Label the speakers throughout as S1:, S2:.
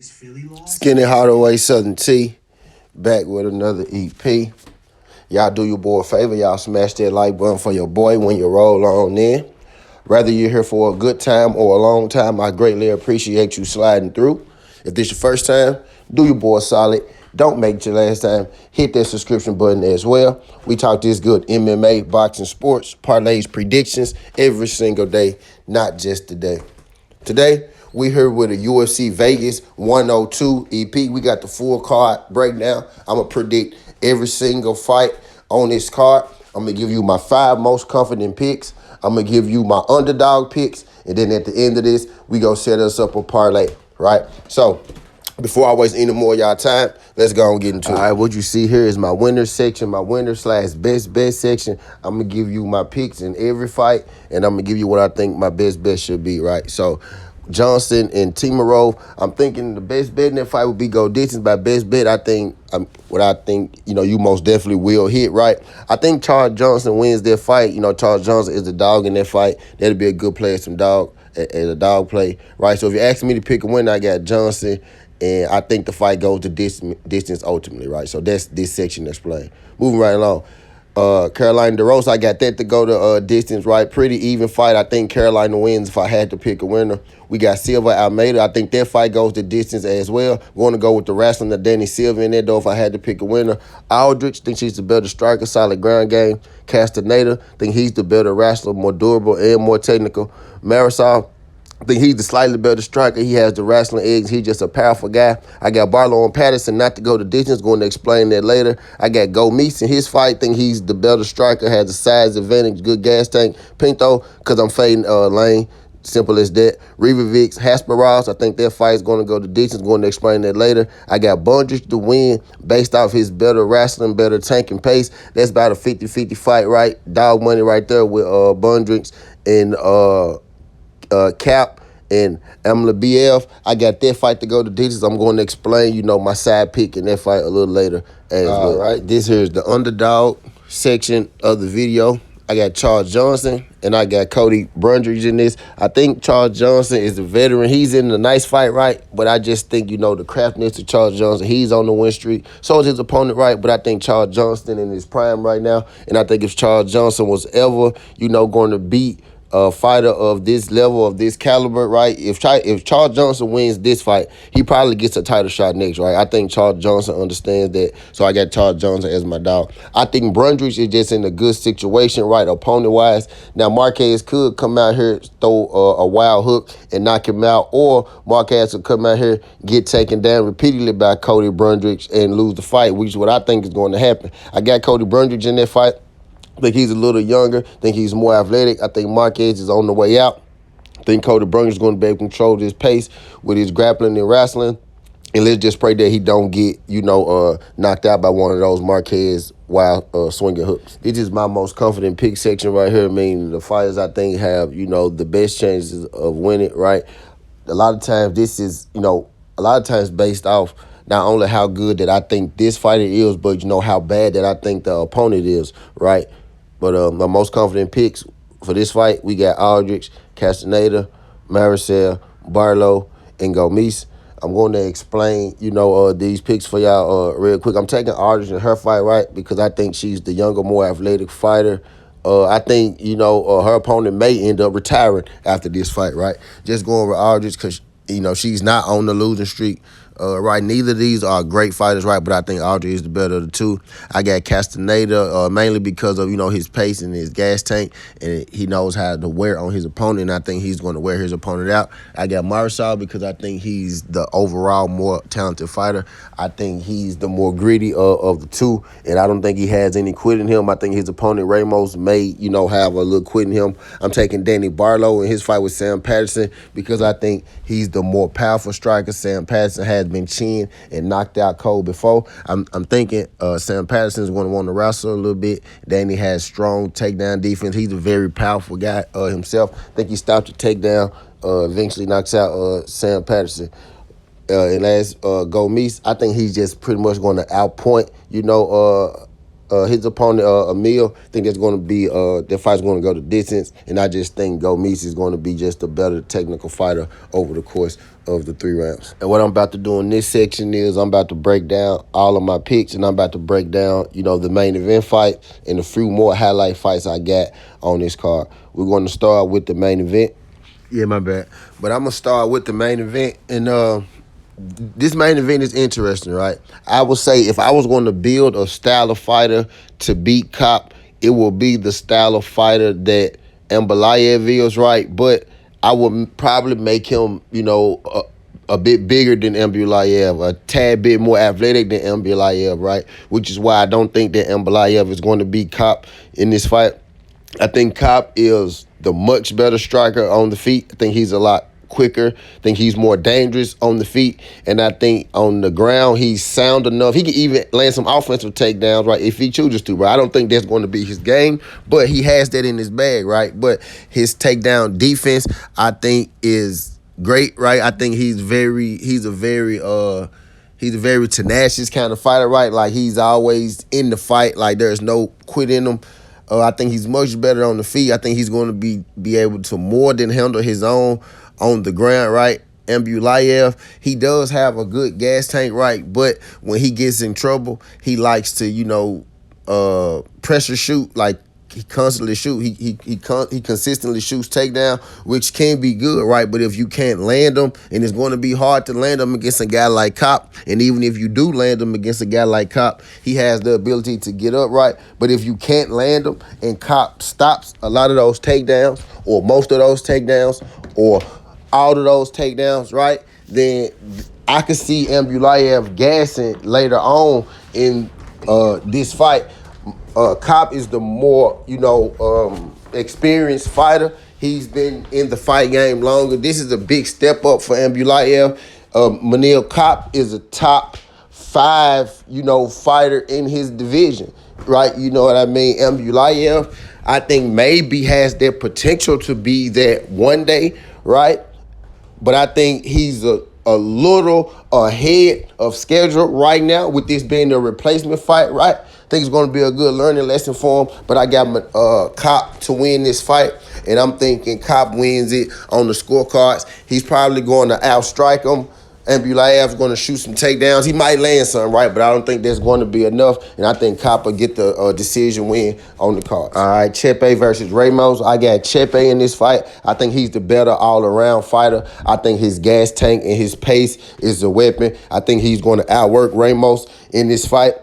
S1: Skinny Hardaway Southern T, back with another EP. Y'all do your boy a favor, y'all smash that like button for your boy when you roll on in. Whether you're here for a good time or a long time, I greatly appreciate you sliding through. If this your first time, do your boy solid. Don't make it your last time. Hit that subscription button as well. We talk this good MMA, boxing, sports, parlays, predictions every single day, not just today. Today, we here with a UFC Vegas 102 EP. We got the full card breakdown. I'm going to predict every single fight on this card. I'm going to give you my 5 most confident picks. I'm going to give you my underdog picks. And then at the end of this, we going to set us up a parlay, right? So, before I waste any more of y'all time, let's go and get into it. All right, what you see here is my winner section, my winner/best bet section. I'm going to give you my picks in every fight, and I'm going to give you what I think my best bet should be, right? So, Johnson and Timurov, I'm thinking the best bet in that fight would be go distance. By best bet, I think you most definitely will hit, right? I think Charles Johnson wins that fight. Charles Johnson is the dog in that fight. That'll be a good play at a dog play, right? So if you're asking me to pick a winner, I got Johnson. And I think the fight goes to distance ultimately, right? So that's this section that's playing. Moving right along. Carolina DeRosa, I got that to go to distance, right? Pretty even fight. I think Carolina wins if I had to pick a winner. We got Silva Almeida. I think that fight goes to distance as well. Going to go with the wrestling of Danny Silva in there, though, if I had to pick a winner. Aldrich, think she's the better striker, solid ground game. Castaneda, think he's the better wrestler, more durable and more technical. Marisol, I think he's the slightly better striker. He has the wrestling eggs. He's just a powerful guy. I got Barlow and Patterson not to go the distance. Going to explain that later. I got Gomes in his fight. Think he's the better striker. Has the size advantage. Good gas tank. Pinto, because I'm fading Lane. Simple as that. Rivovic, Hasparas, I think that fight's going to go the distance. Going to explain that later. I got Bundrich to win based off his better wrestling, better tank and pace. That's about a 50-50 fight, right? Dog money right there with Bundrich and Kape and Almabayev. I got that fight to go to distance. I'm going to explain, my side pick in that fight a little later as well. Right. This here is the underdog section of the video. I got Charles Johnson and I got Cody Brundage in this. I think Charles Johnson is a veteran. He's in a nice fight, right? But I just think, the craftiness of Charles Johnson. He's on the win streak. So is his opponent, right? But I think Charles Johnson in his prime right now. And I think if Charles Johnson was ever, going to beat a fighter of this level, of this caliber, right? If Charles Johnson wins this fight, he probably gets a title shot next, right? I think Charles Johnson understands that, so I got Charles Johnson as my dog. I think Brundage is just in a good situation, right, opponent-wise. Now, Marquez could come out here, throw a wild hook and knock him out, or Marquez could come out here, get taken down repeatedly by Cody Brundage and lose the fight, which is what I think is going to happen. I got Cody Brundage in that fight. I think he's a little younger. I think he's more athletic. I think Marquez is on the way out. I think Cody Brundage is going to be able to control his pace with his grappling and wrestling. And let's just pray that he don't get, knocked out by one of those Marquez wild swinging hooks. This is my most confident pick section right here. I mean, the fighters I think have, the best chances of winning, right? A lot of times this is, based off not only how good that I think this fighter is, but, how bad that I think the opponent is, right? But my most confident picks for this fight, we got Aldrich, Castaneda, Marisol, Barlow, and Gomes. I'm going to explain, these picks for y'all real quick. I'm taking Aldrich in her fight, right, because I think she's the younger, more athletic fighter. I think, her opponent may end up retiring after this fight, right? Just going with Aldrich because, she's not on the losing streak. Right, neither of these are great fighters, right? But I think Aldrich is the better of the two. I got Castaneda mainly because of, his pace and his gas tank, and he knows how to wear on his opponent, and I think he's going to wear his opponent out. I got Marisol because I think he's the overall more talented fighter. I think he's the more gritty of the two, and I don't think he has any quit in him. I think his opponent, Ramos, may, have a little quit in him. I'm taking Danny Barlow in his fight with Sam Patterson because I think he's the more powerful striker. Sam Patterson has been chinned and knocked out cold before. I'm thinking Sam Patterson is going to want to wrestle a little bit. Danny has strong takedown defense. He's a very powerful guy himself. I think he stopped the takedown, eventually knocks out Sam Patterson. And as Gomes, I think he's just pretty much going to outpoint, his opponent, Emil. I think that's going to be that fight's going to go the distance, and I just think Gomis is going to be just a better technical fighter over the course of the 3 rounds. And what I'm about to do in this section is I'm about to break down all of my picks, and I'm about to break down, the main event fight and a few more highlight fights I got on this card. We're going to start with the main event. Yeah, my bad. But I'm going to start with the main event, and this main event is interesting, right? I would say if I was going to build a style of fighter to beat Kape, it will be the style of fighter that Almabayev is, right? But I would probably make him, a bit bigger than Almabayev, a tad bit more athletic than Almabayev, right? Which is why I don't think that Almabayev is going to beat Kape in this fight. I think Kape is the much better striker on the feet. I think he's a lot quicker. I think he's more dangerous on the feet. And I think on the ground, he's sound enough. He can even land some offensive takedowns, right, if he chooses to. But I don't think that's going to be his game. But he has that in his bag, right? But his takedown defense, I think, is great, right? I think he's a very tenacious kind of fighter, right? Like, he's always in the fight. Like, there's no quit in him. I think he's much better on the feet. I think he's going to be able to more than handle his own on the ground, right? Almabayev, he does have a good gas tank, right? But when he gets in trouble, he likes to, pressure shoot. Like, he constantly shoot. He consistently shoots takedown, which can be good, right? But if you can't land them, and it's going to be hard to land them against a guy like Kape, and even if you do land them against a guy like Kape, he has the ability to get up, right? But if you can't land them and Kape stops a lot of those takedowns, or most of those takedowns, or all of those takedowns, right, then I could see Almabayev gassing later on in this fight. Kape is the more, experienced fighter. He's been in the fight game longer. This is a big step up for Almabayev. Manil Kape is a top 5, fighter in his division, right? You know what I mean? Almabayev, I think, maybe has that potential to be that one day, right? But I think he's a little ahead of schedule right now with this being a replacement fight, right? I think it's going to be a good learning lesson for him. But I got Kape to win this fight, and I'm thinking Kape wins it on the scorecards. He's probably going to outstrike him. Almabayev's going to shoot some takedowns. He might land some, right? But I don't think there's going to be enough. And I think Kape will get the decision win on the card. All right, Kape versus Ramos. I got Kape in this fight. I think he's the better all-around fighter. I think his gas tank and his pace is a weapon. I think he's going to outwork Ramos in this fight.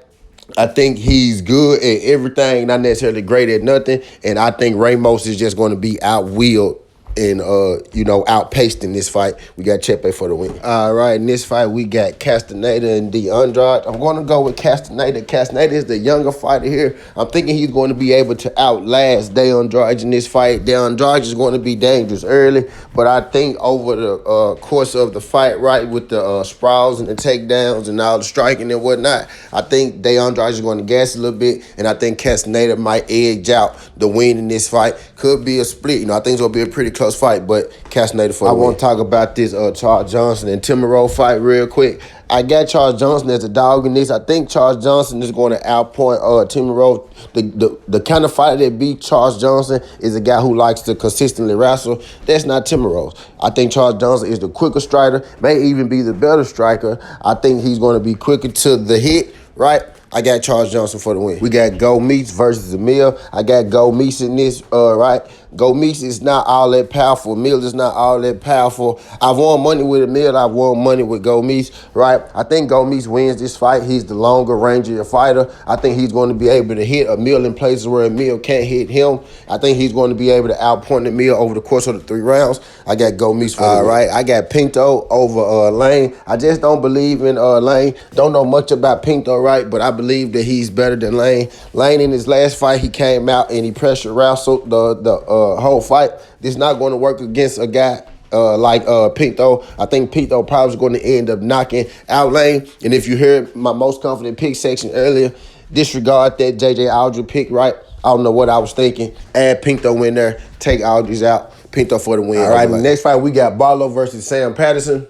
S1: I think he's good at everything, not necessarily great at nothing. And I think Ramos is just going to be outwheeled and, outpaced in this fight. We got Kape for the win. All right, in this fight, we got Castaneda and De Andrade. I'm going to go with Castaneda. Castaneda is the younger fighter here. I'm thinking he's going to be able to outlast De Andrade in this fight. De Andrade is going to be dangerous early, but I think over the course of the fight, right, with the sprawls and the takedowns and all the striking and whatnot, I think De Andrade is going to gas a little bit, and I think Castaneda might edge out the win in this fight. Could be a split. I think it's going to be a pretty close fight, but Castaneda for the win. I want to talk about this Charles Johnson and Timuro fight real quick. I got Charles Johnson as a dog in this. I think Charles Johnson is going to outpoint Timuro. The kind of fighter that beat Charles Johnson is a guy who likes to consistently wrestle. That's not Timuro. I think Charles Johnson is the quicker striker, may even be the better striker. I think he's going to be quicker to the hit, right? I got Charles Johnson for the win. We got Gomis versus Emil. I got Gomis in this, right? Gomis is not all that powerful. Emil is not all that powerful. I've won money with Emil. I've won money with Gomis, right? I think Gomis wins this fight. He's the longer, rangier fighter. I think he's going to be able to hit Emil in places where Emil can't hit him. I think he's going to be able to outpoint Emil over the course of the 3 rounds. I got Gomis for the win. All right, I got Pinto over Lane. I just don't believe in Lane. Don't know much about Pinto, right? But I believe that he's better than Lane. Lane, in his last fight, he came out and he pressure wrestled the whole fight. This is not going to work against a guy like Pinto. I think Pinto probably is going to end up knocking out Lane. And if you heard my most confident pick section earlier, disregard that J.J. Aldridge pick, right? I don't know what I was thinking. Add Pinto in there, take Aldridge out, Pinto for the win. All right, the next fight, we got Barlow versus Sam Patterson.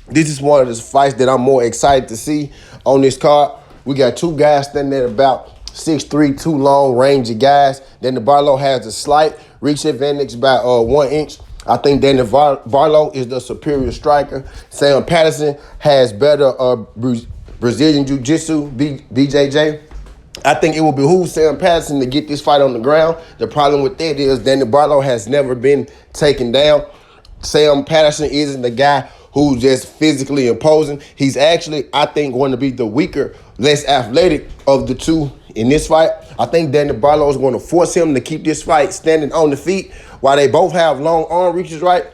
S1: This is one of the fights that I'm more excited to see on this card. We got 2 guys standing at about 6'3", too long, rangy guys. Danny Barlow has a slight reach advantage by 1 inch. I think Danny Barlow is the superior striker. Sam Patterson has better Brazilian Jiu-Jitsu, BJJ. I think it will behoove Sam Patterson to get this fight on the ground. The problem with that is Danny Barlow has never been taken down. Sam Patterson isn't the guy who's just physically imposing. He's actually, I think, going to be the weaker, less athletic of the two in this fight. I think Danny Barlow is going to force him to keep this fight standing on the feet while they both have long arm reaches, right?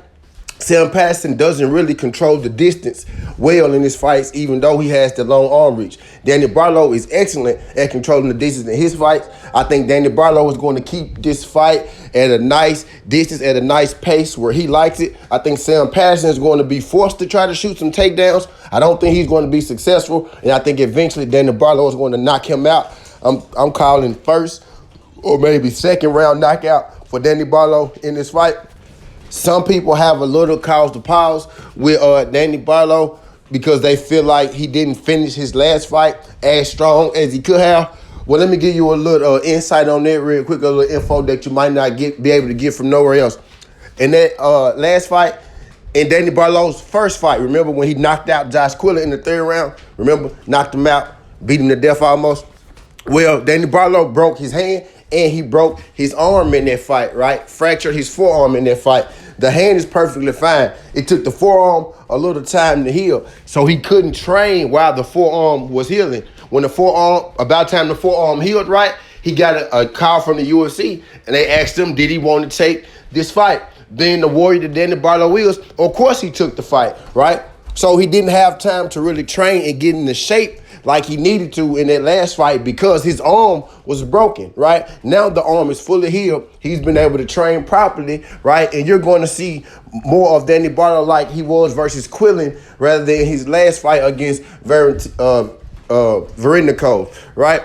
S1: Sam Patterson doesn't really control the distance well in his fights, even though he has the long arm reach. Danny Barlow is excellent at controlling the distance in his fights. I think Danny Barlow is going to keep this fight at a nice distance, at a nice pace where he likes it. I think Sam Patterson is going to be forced to try to shoot some takedowns. I don't think he's going to be successful, and I think eventually Danny Barlow is going to knock him out. I'm calling first or maybe second round knockout for Danny Barlow in this fight. Some people have a little cause to pause with Danny Barlow because they feel like he didn't finish his last fight as strong as he could have. Well, let me give you a little insight on that real quick, a little info that you might not be able to get from nowhere else. In that last fight, in Danny Barlow's first fight, remember when he knocked out Josh Quiller in the 3rd round? Remember? Knocked him out, beat him to death almost. Well, Danny Barlow broke his hand and he broke his arm in that fight, right? Fractured his forearm in that fight. The hand is perfectly fine. It took the forearm a little time to heal, so he couldn't train while the forearm was healing. When about time the forearm healed, right, he got a call from the UFC, and they asked him, did he want to take this fight? Then the warrior that Danny Barlow is, of course he took the fight, right? So he didn't have time to really train and get into shape like he needed to in that last fight because his arm was broken, right? Now the arm is fully healed. He's been able to train properly, right? And you're going to see more of Danny Barlow like he was versus Quillen rather than his last fight against Bare-knuckle, right?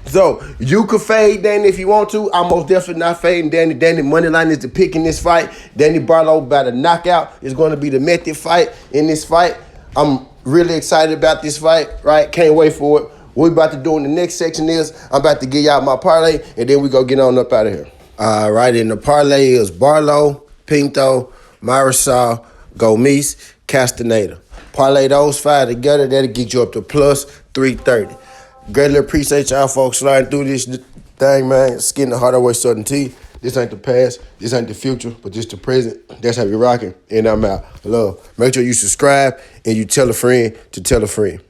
S1: So you could fade Danny if you want to. I'm most definitely not fading Danny. Danny money line is the pick in this fight. Danny Barlow by the knockout is going to be the method fight in this fight. I'm really excited about this fight, right? Can't wait for it. What we about to do in the next section is I'm about to give y'all my parlay, and then we go get on up out of here. All right, and the parlay is Barlow, Pinto, Marisol, Gomes, Castaneda. Parlay those 5 together, that'll get you up to plus 330. Greatly appreciate y'all folks sliding through this thing, man. Skin the heart away TWTea. This ain't the past, this ain't the future, but just the present. That's how we rocking, and I'm out. Love. Make sure you subscribe and you tell a friend to tell a friend.